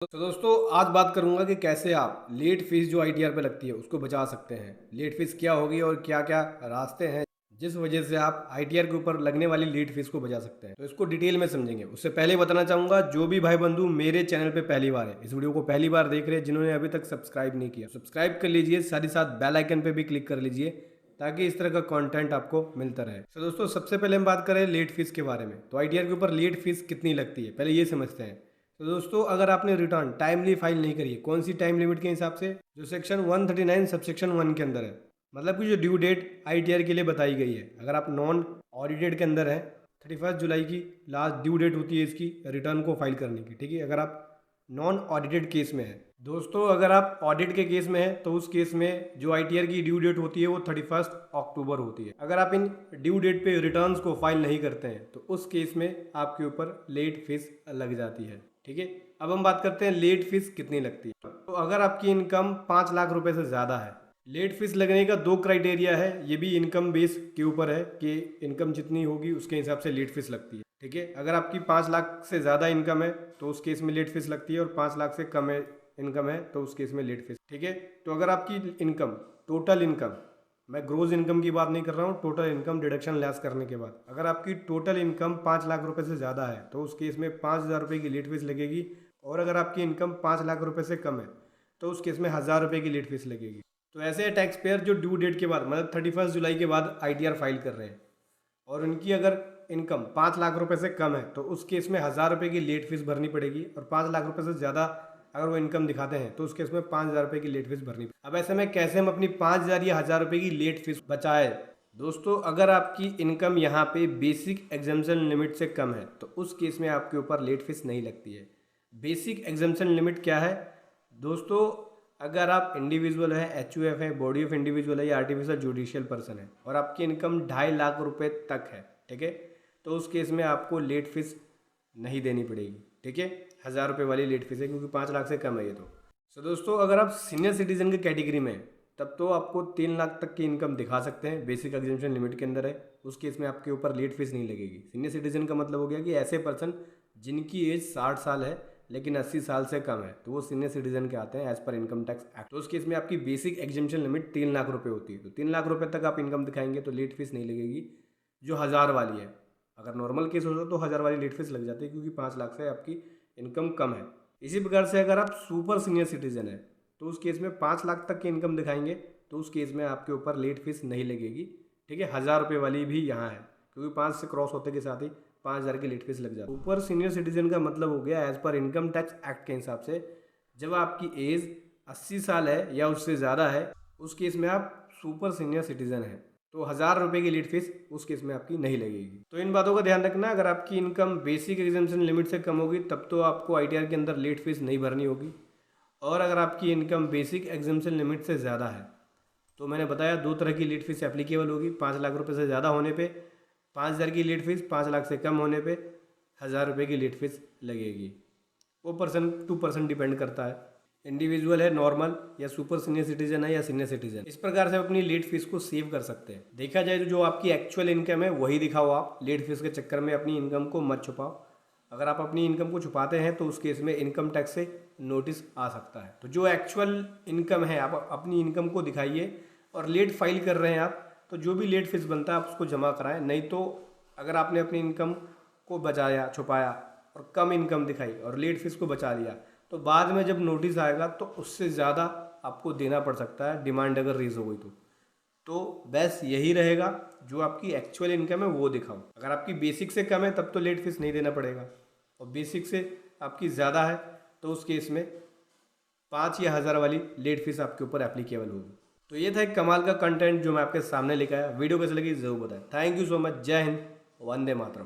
तो दोस्तों आज बात करूंगा कि कैसे आप लेट फीस जो आईटीआर पे लगती है उसको बचा सकते हैं। लेट फीस क्या होगी और क्या क्या रास्ते हैं जिस वजह से आप आईटीआर के ऊपर लगने वाली लेट फीस को बचा सकते हैं, तो इसको डिटेल में समझेंगे। उससे पहले बताना चाहूंगा जो भी भाई बंधु मेरे चैनल पे पहली बार है, इस वीडियो को पहली बार देख रहे हैं, जिन्होंने अभी तक सब्सक्राइब नहीं किया सब्सक्राइब कर लीजिए, साथ ही साथ बेल आइकन पे भी क्लिक कर लीजिए ताकि इस तरह का कंटेंट आपको मिलता रहे। तो दोस्तों सबसे पहले हम बात करें लेट फीस के बारे में। तो आईटीआर के ऊपर लेट फीस कितनी लगती है पहले ये समझते हैं। तो दोस्तों अगर आपने रिटर्न टाइमली फाइल नहीं करी है, कौन सी टाइम लिमिट के हिसाब से, जो सेक्शन 139 सबसेक्शन 1 के अंदर है, मतलब कि जो ड्यू डेट आईटीआर के लिए बताई गई है, अगर आप नॉन ऑडिटेड के अंदर है 31 जुलाई की लास्ट ड्यू डेट होती है इसकी रिटर्न को फाइल करने की, ठीक है। अगर आप नॉन ऑडिटेड केस में है दोस्तों, अगर आप ऑडिट के केस में है तो उस केस में जो आईटीआर की ड्यू डेट होती है वो 31 अक्टूबर होती है। अगर आप इन ड्यू डेट पे रिटर्न्स को फाइल नहीं करते हैं तो उस केस में आपके ऊपर लेट फीस लग जाती है, ठीक है। अब हम बात करते हैं लेट फीस कितनी लगती है। तो अगर आपकी इनकम 5 लाख रुपए से ज़्यादा है, लेट फीस लगने का 2 क्राइटेरिया है, ये भी इनकम बेस के ऊपर है कि इनकम जितनी होगी उसके हिसाब से लेट फीस लगती है, ठीक है। अगर आपकी 5 लाख से ज़्यादा इनकम है तो उस केस में लेट फीस लगती है, और 5 लाख से कम है इनकम है तो उस केस में लेट फीस, ठीक है। तो अगर आपकी इनकम टोटल इनकम, मैं ग्रोस इनकम की बात नहीं कर रहा हूँ, टोटल इनकम डिडक्शन लेस करने के बाद, अगर आपकी टोटल इनकम 5 लाख रुपए से ज़्यादा है तो उस केस में 5,000 रुपये की लेट फीस लगेगी। और अगर आपकी इनकम 5 लाख रुपए से कम है तो उस केस में 1,000 रुपये की लेट फीस लगेगी। तो ऐसे टैक्स पेयर जो ड्यू डेट के बाद मतलब 31 जुलाई के बाद आईटीआर फाइल कर रहे हैं और उनकी अगर इनकम 5 लाख रुपए से कम है तो उस केस में 1,000 रुपये की लेट फीस भरनी पड़ेगी, और 5 लाख रुपए से ज़्यादा अगर वो इनकम दिखाते हैं तो उस केस में 5,000 रुपये की लेट फीस भरनी पड़ेगी। अब ऐसे में कैसे हम अपनी 5,000 या 1,000 रुपये की लेट फीस बचाए दोस्तों, अगर आपकी इनकम यहाँ पे बेसिक एग्जम्पशन लिमिट से कम है तो उस केस में आपके ऊपर लेट फीस नहीं लगती है। बेसिक एग्जम्पशन लिमिट क्या है दोस्तों, अगर आप इंडिविजुअल है, एचयूएफ है, बॉडी ऑफ इंडिविजुअल है या आर्टिफिशियल जुडिशियल पर्सन है और आपकी इनकम 2.5 लाख रुपए तक है, ठीक है, तो उस केस में आपको लेट फीस नहीं देनी पड़ेगी, ठीक है। 1,000 रुपये वाली लेट फीस है क्योंकि 5 लाख से कम है ये तो दोस्तों अगर आप सीनियर सिटीजन की कैटेगरी में तब तो आपको 3 लाख तक की इनकम दिखा सकते हैं, बेसिक एग्जम्पशन लिमिट के अंदर है, उस केस में आपके ऊपर लेट फीस नहीं लगेगी। सीनियर सिटीजन का मतलब हो गया कि ऐसे पर्सन जिनकी एज 60 साल है लेकिन 80 साल से कम है तो वो सीनियर सिटीजन के आते हैं as per income tax act. तो उस केस में आपकी बेसिक एग्जम्पशन लिमिट 3 लाख रुपए होती है, तो 3 लाख रुपए तक आप इनकम दिखाएंगे तो लेट फीस नहीं लगेगी। जो 1,000 वाली है, अगर नॉर्मल केस होता तो 1,000 वाली लेट फीस लग जाती है क्योंकि 5 लाख से आपकी इनकम कम है। इसी प्रकार से अगर आप सुपर सीनियर सिटीजन है तो उस केस में 5 लाख तक की इनकम दिखाएंगे तो उस केस में आपके ऊपर लेट फीस नहीं लगेगी, ठीक है। 1,000 रुपये वाली भी यहाँ है क्योंकि 5 से क्रॉस होते के साथ ही 5,000 की लेट फीस लग जाती है। ऊपर सीनियर सिटीजन का मतलब हो गया as per income tax act के हिसाब से जब आपकी एज 80 साल है या उससे ज़्यादा है उस केस में आप सुपर सीनियर सिटीजन हैं, तो 1,000 रुपये की लेट फीस उस केस में आपकी नहीं लगेगी। तो इन बातों का ध्यान रखना, अगर आपकी इनकम बेसिक एग्जम्पशन लिमिट से कम होगी तब तो आपको आईटीआर के अंदर लेट फीस नहीं भरनी होगी, और अगर आपकी इनकम बेसिक एग्जम्पशन लिमिट से ज़्यादा है तो मैंने बताया 2 तरह की लेट फीस एप्लीकेबल होगी। 5 लाख रुपये से ज़्यादा होने पे 5,000 की लेट फीस, 5 लाख से कम होने पे 1,000 रुपये की लेट फीस लगेगी। वो पर्सन टू पर्सन डिपेंड करता है, इंडिविजुअल है, नॉर्मल या सुपर सीनियर सिटीजन है या सीनियर सिटीजन। इस प्रकार से अपनी लेट फीस को सेव कर सकते हैं। देखा जाए तो जो आपकी एक्चुअल इनकम है वही दिखाओ, आप लेट फीस के चक्कर में अपनी इनकम को मत छुपाओ। अगर आप अपनी इनकम को छुपाते हैं तो उस केस में इनकम टैक्स से नोटिस आ सकता है। तो जो एक्चुअल इनकम है आप अपनी इनकम को दिखाइए, और लेट फाइल कर रहे हैं आप तो जो भी लेट फीस बनता है आप उसको जमा कराएं। नहीं तो अगर आपने अपनी इनकम को बचाया, छुपाया और कम इनकम दिखाई और लेट फीस को बचा लिया तो बाद में जब नोटिस आएगा तो उससे ज़्यादा आपको देना पड़ सकता है, डिमांड अगर रेज हो गई तो बेस्ट यही रहेगा जो आपकी एक्चुअल इनकम है वो दिखाओ। अगर आपकी बेसिक से कम है तब तो लेट फीस नहीं देना पड़ेगा, और बेसिक से आपकी ज़्यादा है तो उस केस में 5 या 1,000 वाली लेट फीस आपके ऊपर एप्लीकेबल होगी। तो ये था एक कमाल का कंटेंट जो मैं आपके सामने लेकर आया। वीडियो कैसे लगी ज़रूर बताएं। Thank you so much. जय हिंद, वंदे मातरम।